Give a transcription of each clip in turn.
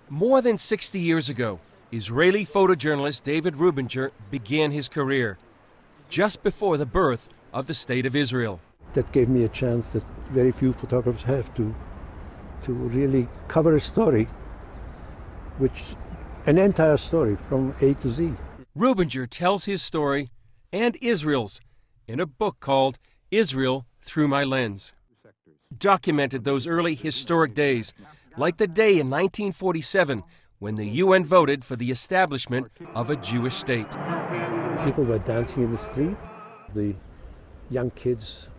More than 60 years ago, Israeli photojournalist David Rubinger began his career, just before the birth of the State of Israel. That gave me a chance that very few photographers have to really cover a story, an entire story from A to Z. Rubinger tells his story and Israel's in a book called Israel Through My Lens. Documented those early historic days, like the day in 1947 when the UN voted for the establishment of a Jewish state. People were dancing in the street. The young kids,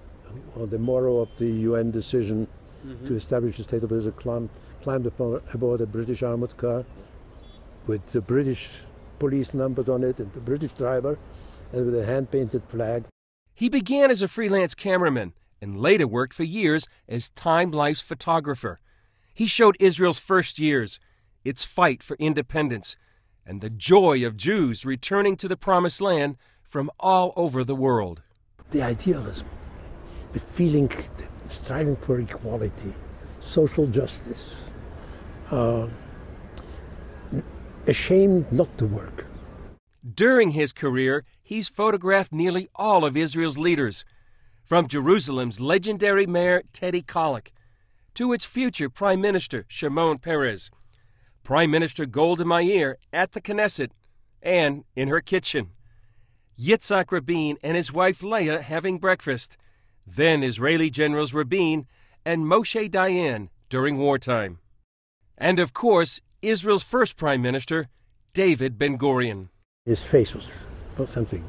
on the morrow of the UN decision to establish the State of Israel, climbed aboard a British armored car with the British police numbers on it and the British driver, and with a hand-painted flag. He began as a freelance cameraman and later worked for years as Time Life's photographer. He showed Israel's first years, its fight for independence, and the joy of Jews returning to the Promised Land from all over the world. The idealism, the feeling, the striving for equality, social justice, ashamed not to work. During his career, he's photographed nearly all of Israel's leaders, from Jerusalem's legendary mayor Teddy Kollek to its future Prime Minister Shimon Peres, Prime Minister Golda Meir at the Knesset and in her kitchen, Yitzhak Rabin and his wife Leah having breakfast, then Israeli generals Rabin and Moshe Dayan during wartime, and of course Israel's first Prime Minister, David Ben-Gurion. His face was something.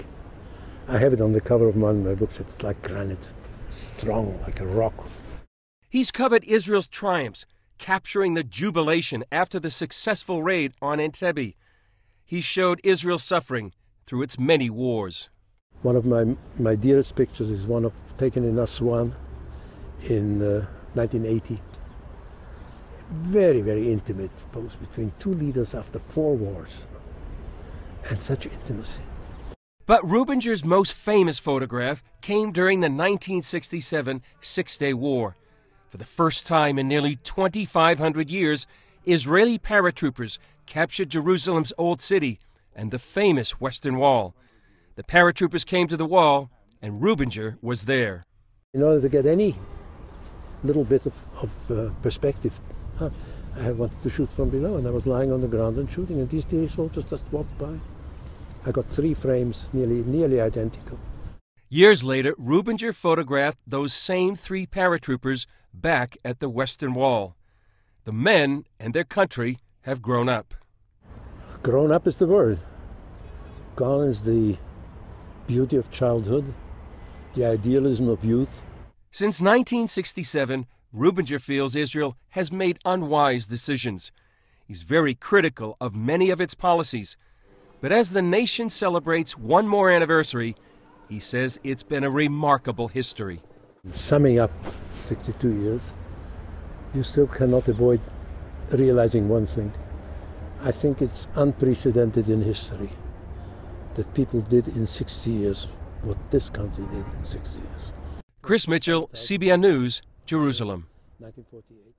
I have it on the cover of one of my books. It's like granite, strong like a rock. He's covered Israel's triumphs, capturing the jubilation after the successful raid on Entebbe. He showed Israel's suffering through its many wars. One of my dearest pictures is one taken in Aswan in 1980. Very, very intimate pose between two leaders after 4 wars. And such intimacy. But Rubinger's most famous photograph came during the 1967 Six-Day War. For the first time in nearly 2,500 years, Israeli paratroopers captured Jerusalem's Old City and the famous Western Wall. The paratroopers came to the wall, and Rubinger was there. In order to get any little bit of perspective, I wanted to shoot from below, and I was lying on the ground and shooting, and these three soldiers just walked by. I got 3 frames, nearly identical. Years later, Rubinger photographed those same 3 paratroopers back at the Western Wall. The men and their country have grown up. Grown up is the word. Gone is the beauty of childhood, the idealism of youth. Since 1967, Rubinger feels Israel has made unwise decisions. He's very critical of many of its policies. But as the nation celebrates one more anniversary, he says it's been a remarkable history. Summing up 62 years, you still cannot avoid realizing one thing. I think it's unprecedented in history that people did in 60 years what this country did in 60 years. Chris Mitchell, CBN News, Jerusalem. 1948.